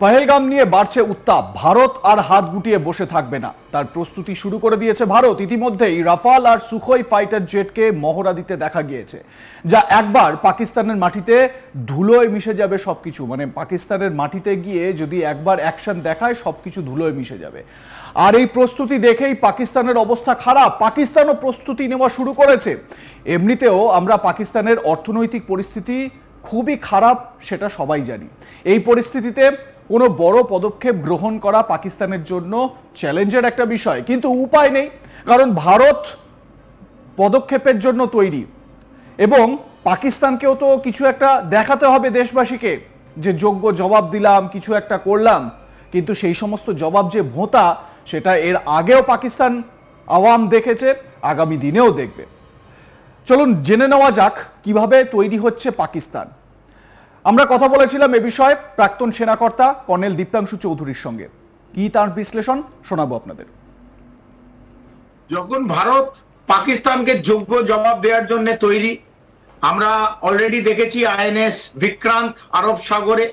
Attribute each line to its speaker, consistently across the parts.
Speaker 1: পহেলগাম নিয়ে বাড়ছে উত্তাপ। ভারত আর হাত গুটিয়ে বসে থাকবে না, তার প্রস্তুতি শুরু করে দিয়েছে ভারত। ইতিমধ্যেই রাফাল আর সুখোই ফাইটার জেটকে মহড়া দিতে দেখা গিয়েছে, যা একবার পাকিস্তানের মাটিতে ধুলোয় মিশে যাবে সবকিছু। মানে পাকিস্তানের মাটিতে গিয়ে যদি একবার অ্যাকশন দেখায় সবকিছু ধুলোয় মিশে যাবে। আর এই প্রস্তুতি দেখেই পাকিস্তানের অবস্থা খারাপ। পাকিস্তানও প্রস্তুতি নেওয়া শুরু করেছে। এমনিতেও আমরা পাকিস্তানের অর্থনৈতিক পরিস্থিতি খুবই খারাপ, সেটা সবাই জানি। এই পরিস্থিতিতে কোনো বড় পদক্ষেপ গ্রহণ করা পাকিস্তানের জন্য চ্যালেঞ্জের একটা বিষয়, কিন্তু উপায় নেই, কারণ ভারত পদক্ষেপের জন্য তৈরি। এবং পাকিস্তানকেও তো কিছু একটা দেখাতে হবে দেশবাসীকে, যে যোগ্য জবাব দিলাম, কিছু একটা করলাম। কিন্তু সেই সমস্ত জবাব যে ভোঁতা, সেটা এর আগেও পাকিস্তান আওয়াম দেখেছে, আগামী দিনেও দেখবে। চলুন জেনে নেওয়া যাক কিভাবে তৈরি হচ্ছে পাকিস্তান। আমরা কথা বলেছিলাম এ বিষয়ে প্রাক্তন সেনাকর্তা কর্নেল দীপ্তাংশু চৌধুরীর সঙ্গে। কি তার বিশ্লেষণ শোনাবো আপনাদের।
Speaker 2: যখন ভারত পাকিস্তানকে যোগ্য জবাব দেওয়ার জন্য তৈরি, আমরা অলরেডি দেখেছি আইএনএস বিক্রান্ত আরব সাগরে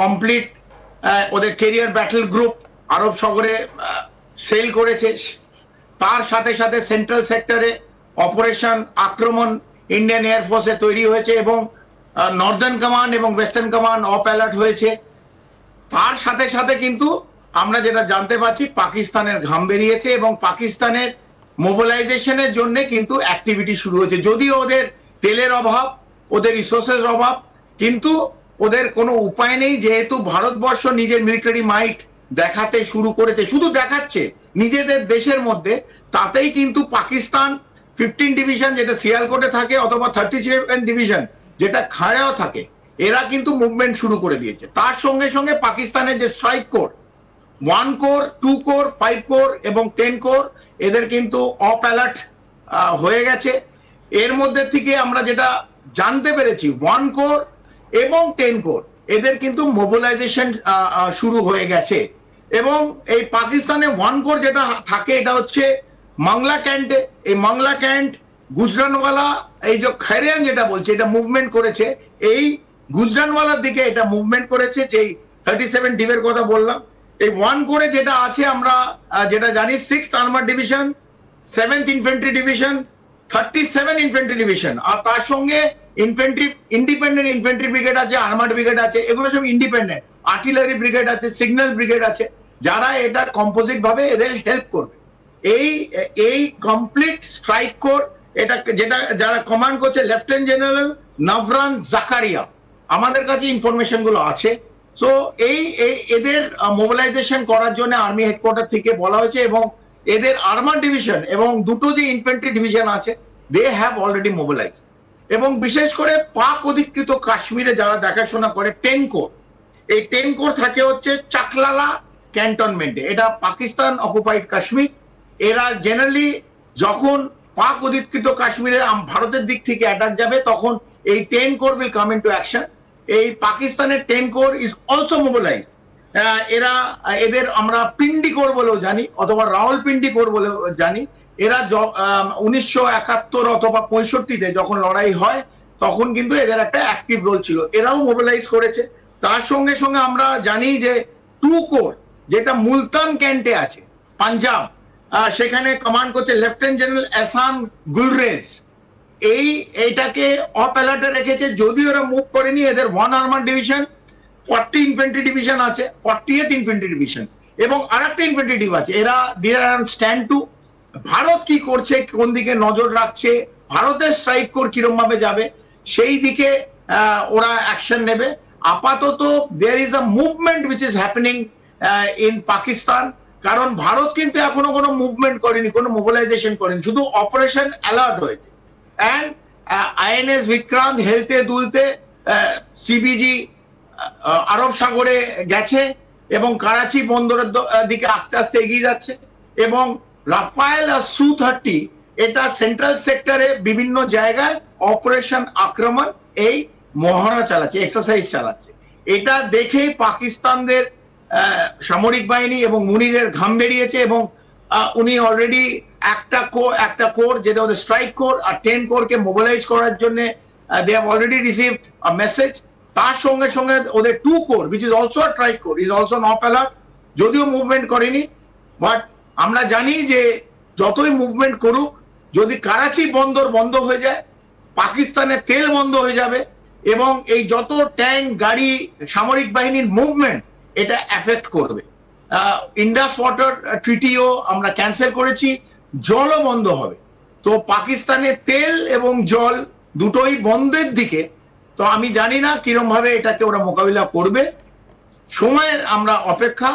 Speaker 2: কমপ্লিট ওদের কেরিয়ার ব্যাটল গ্রুপ আরব সাগরে সেল করেছে। তার সাথে সাথে সেন্ট্রাল সেক্টরে অপারেশন আক্রমণ ইন্ডিয়ান এয়ারফোর্সে তৈরি হয়েছে এবং নর্দার্ন কমান্ড এবং ওয়েস্টার্ন কমান্ড অফ অ্যালার্ট হয়েছে। তার সাথে সাথে কিন্তু আমরা যেটা জানতে পারছি, পাকিস্তানের ঘাম বেরিয়েছে এবং পাকিস্তানের মোবিলাইজেশনের জন্য কিন্তু অ্যাক্টিভিটি শুরু হয়েছে। যদিও ওদের তেলের অভাব, ওদের রিসোর্সেস অভাব, কিন্তু ওদের কোনো উপায় নেই, যেহেতু ভারতবর্ষ নিজের মিলিটারি মাইট দেখাতে শুরু করেছে, শুধু দেখাচ্ছে নিজেদের দেশের মধ্যে। তাতেই কিন্তু পাকিস্তান 15 ডিভিশন যেটা সিয়ালকোটে থাকে অথবা 37 ডিভিশন যেটা খাড়াও থাকে, এরা কিন্তু মুভমেন্ট শুরু করে দিয়েছে। তার সঙ্গে সঙ্গে পাকিস্তানের যে strike core 1 core 2 core 5 core এবং 10 কোর, এদের কিন্তু অফ অ্যালার্ট হয়ে গেছে। এর মধ্যে থেকে আমরা যেটা জানতে পেরেছি, 1 কোর এবং 10 কোর এদের কিন্তু মোবিলাইজেশন শুরু হয়ে গেছে। এবং এই পাকিস্তানে 1 কোর যেটা থাকে, এটা হচ্ছে মংলা ক্যান্টে। এই মংলা ক্যান্ট গুজরানওয়ালা, এই যে খাইরিয়ান যেটা বলছে, এটা মুভমেন্ট করেছে এই গুজরানওয়ালার দিকে, এটা মুভমেন্ট করেছে। যেই 37 ডিভের কথা বললাম, এই 1 কোরে যেটা আছে আমরা যেটা জানি 6th armour division, 7th infantry division, 37 infantry division, আর তার সঙ্গে ইনফেন্ট্রি ইন্ডিপেন্ডেন্ট ইনফেন্ট্রি ব্রিগেড আছে, আর্মার্ড ব্রিগেড আছে, এগুলো সব ইন্ডিপেন্ডেন্ট। আর্টিলারি ব্রিগেড আছে, সিগন্যাল ব্রিগেড আছে, যারা এটা কম্পোজিট ভাবে এদের হেল্প করবে। এই কমপ্লিট স্ট্রাইক কোর, এটা যেটা যারা কমান্ড করছে লেফটেন্যান্ট জেনারেল নভরান জাকারিয়া, আমাদের কাছে ইনফরমেশন গুলো আছে। সো এদের মোবিলাইজেশন করার জন্য আর্মি হেডকোয়ার্টার থেকে বলা হয়েছে এবং এদের আর্মার ডিভিশন এবং দুটো যে ইনফেন্ট্রি ডিভিশন আছে, দে হ্যাভ অলরেডি মোবিলাইজ। এবং বিশেষ করে পাক অধিকৃত কাশ্মীরে যারা দেখাশোনা করে 10 কোর, এই 10 কোর থাকে হচ্ছে চাকলালা ক্যান্টনমেন্টে, এটা পাকিস্তান অকুপাইড কাশ্মীর। এরা জেনারেলি যখন পাক অধিকৃত কাশ্মীরে ভারতের দিক থেকে অ্যাটাক যাবে, তখন এই 10 corps will come into action. এই Pakistan 10 core is also mobilise. এরা এদের আমরা পিন্ডি কোর বলেও জানি অথবা রাওয়ালপিন্ডি কোর বলেও জানি। এরা 1971 অথবা 65-তে যখন লড়াই হয়, তখন কিন্তু এদের একটা অ্যাক্টিভ রোল ছিল, এরাও মোবিলাইজ করেছে। তার সঙ্গে সঙ্গে আমরা জানি যে 2 কোর যেটা মুলতান ক্যান্টে আছে পাঞ্জাব, সেখানে কমান্ড করছে লেফটেন্যান্ট জেনারেল এহসান গুলরেজ। এইটাকে অফ অ্যালার্টে রেখেছে, যদিও এরা মুভ করেনি। এদের 1 আর্মার ডিভিশন, 40 ইনফেন্ট্রি ডিভিশন আছে, 40th ইনফেন্ট্রি ডিভিশন এবং আরেকটা ইনফেন্ট্রি ডিভ আছে। এরা স্ট্যান্ড টু। ভারত কি করছে, কোন দিকে নজর রাখছে, ভারতের স্ট্রাইক কোর কিরম ভাবে যাবে, সেই দিকে ওরা অ্যাকশন নেবে। আপাতত there is a movement which is happening in Pakistan, কারণ ভারত কিন্তু এখনো কোনো মুভমেন্ট করেনি, কোনো মোবিলাইজেশন করেনি, শুধু অপারেশন অ্যালার্ট হয়েছে। অ্যান্ড আইএনএস বিক্রান্ত হেলতে দুলতে সিবিজি আরব সাগরে গেছে এবং করাচি বন্দরের দিকে আস্তে আস্তে এগিয়ে যাচ্ছে। এবং রাফায়েল আর Su-30 এটা সেন্ট্রাল সেক্টরে বিভিন্ন জায়গায় অপারেশন আক্রমণ এই মহড়া চালাচ্ছে, এক্সারসাইজ চালাচ্ছে। এটা দেখেই পাকিস্তানদের সামরিক বাহিনী এবং মুনিরের ঘাম বেরিয়েছে এবং উনি অলরেডি একটা কোর যেটা ওদের স্ট্রাইক কোর আর 10 কোরকে মোবিলাইজ করার জন্য they have already received a message. তার সঙ্গে সঙ্গে ওদের 2 corps which is also a tri-core is also not alert, যদিও মুভমেন্ট করেনি, বাট আমরা জানি যে যতই মুভমেন্ট করুক, যদি করাচি বন্দর বন্ধ হয়ে যায়, পাকিস্তানের তেল বন্ধ হয়ে যাবে এবং এই যত ট্যাঙ্ক গাড়ি সামরিক বাহিনীর মুভমেন্ট এটা এফেক্ট করবে। ইন্ডাস ওয়াটার ট্রিটিও আমরা ক্যান্সেল করেছি, জলও বন্ধ হবে। তো পাকিস্তানের তেল এবং জল দুটোই বন্ধের দিকে। তো আমি জানি না কিরম ভাবে এটাকে ওরা মোকাবিলা করবে, সময়ের আমরা অপেক্ষা।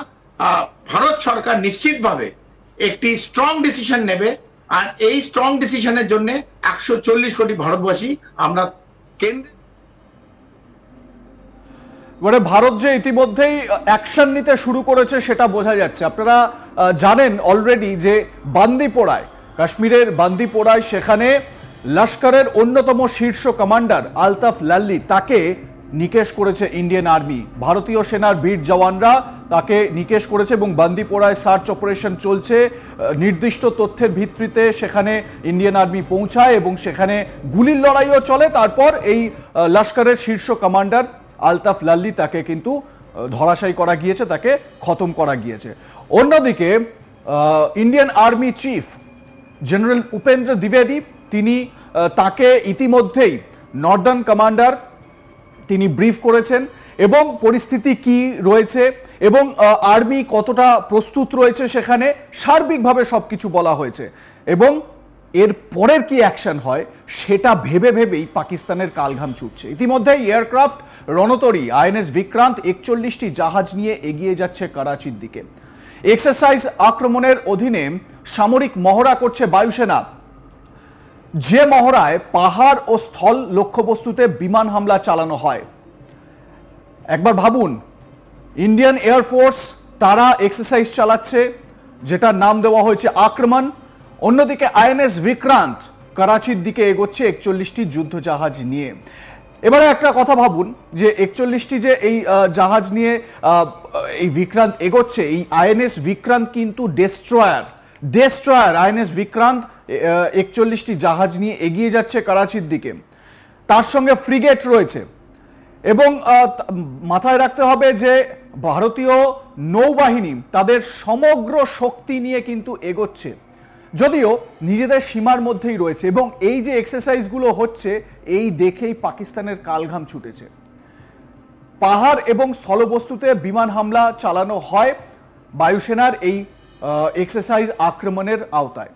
Speaker 2: ভারত সরকার নিশ্চিতভাবে একটি স্ট্রং ডিসিশন নেবে, আর এই স্ট্রং ডিসিশনের জন্য 140 কোটি ভারতবাসী আমরা কেন্দ্রে।
Speaker 1: মানে ভারত যে ইতিমধ্যেই অ্যাকশন নিতে শুরু করেছে সেটা বোঝা যাচ্ছে। আপনারা জানেন অলরেডি যে বান্দিপোরায়, কাশ্মীরের বান্দিপোরায়, সেখানে লস্করের অন্যতম শীর্ষ কমান্ডার আলতাফ লাল্লি, তাকে নিকেশ করেছে ইন্ডিয়ান আর্মি। ভারতীয় সেনার বীর জওয়ানরা তাকে নিকেশ করেছে এবং বান্দিপোরায় সার্চ অপারেশন চলছে। নির্দিষ্ট তথ্যের ভিত্তিতে সেখানে ইন্ডিয়ান আর্মি পৌঁছায় এবং সেখানে গুলির লড়াইও চলে। তারপর এই লস্করের শীর্ষ কমান্ডার আলতাফ লাল্লি তাকে কিন্তু ধরাশায়ী করা গিয়েছে, তাকে খতম করা গিয়েছে। অন্যদিকে Indian army chief general Upendra দ্বিবেদী, তিনি তাকে ইতিমধ্যেই নর্দার্ন কমান্ডার তিনি ব্রিফ করেছেন এবং পরিস্থিতি কি রয়েছে এবং আর্মি কতটা প্রস্তুত রয়েছে সেখানে সার্বিকভাবে সবকিছু বলা হয়েছে। এবং এর পরের কি অ্যাকশন হয় সেটা ভেবে ভেবেই পাকিস্তানের কালঘাম ছুটছে। ইতিমধ্যে এয়ারক্রাফট রণতরী আইএনএস বিক্রান্ত 41টি জাহাজ নিয়ে এগিয়ে যাচ্ছে করাচির দিকে। এক্সারসাইজ আক্রমণের অধীনে সামরিক মহড়া করছে বায়ুসেনা, যে মহড়ায় পাহাড় ও স্থল লক্ষ্যবস্তুতে বিমান হামলা চালানো হয়। একবার ভাবুন, ইন্ডিয়ান এয়ারফোর্স তারা এক্সারসাইজ চালাচ্ছে যেটার নাম দেওয়া হয়েছে আক্রমণ। অন্যদিকে আইএনএস বিক্রান্ত করাচির দিকে এগোচ্ছে 41টি যুদ্ধ জাহাজ নিয়ে। এবারে একটা কথা ভাবুন যে 41টি যে এই জাহাজ নিয়ে এই বিক্রান্ত এগোচ্ছে, এই আইএনএস বিক্রান্ত কিন্তু ডেস্ট্রয়ার আইএনএস বিক্রান্ত 41টি জাহাজ নিয়ে এগিয়ে যাচ্ছে করাচির দিকে। তার সঙ্গে ফ্রিগেট রয়েছে এবং মাথায় রাখতে হবে যে ভারতীয় নৌবাহিনী তাদের সমগ্র শক্তি নিয়ে কিন্তু এগোচ্ছে, যদিও নিজেদের সীমার মধ্যেই রয়েছে। এবং এই যে এক্সারসাইজগুলো হচ্ছে এই দেখেই পাকিস্তানের কালঘাম ছুটেছে। পাহাড় এবং স্থলবস্তুতে বিমান হামলা চালানো হয় বায়ুসেনার এই এক্সারসাইজ আক্রমণের আওতায়।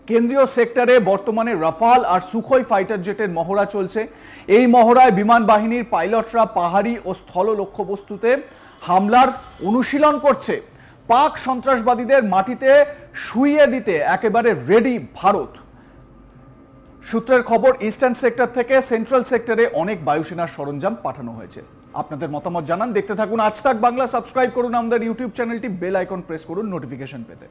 Speaker 1: কেন্দ্রীয় সেক্টরে বর্তমানে রাফাল আর সুখোই ফাইটার জেটের মহড়া চলছে। এই মহড়ায় বিমান বাহিনীর পাইলটরা পাহাড়ি ও স্থল লক্ষ্যবস্তুতে হামলার অনুশীলন করছে। পাক সন্ত্রাসবাদীদের মাটিতে শুইয়ে দিতে একেবারে রেডি ভারত। সূত্রের খবর, ইস্টার্ন সেক্টর থেকে সেন্ট্রাল সেক্টরে অনেক বায়ুসেনার সরঞ্জাম পাঠানো হয়েছে। আপনাদের মতামত জানান, দেখতে থাকুন আজ তাক বাংলা। সাবস্ক্রাইব করুন আমাদের ইউটিউব চ্যানেলটি, বেল আইকন প্রেস করুন নোটিফিকেশন পেতে।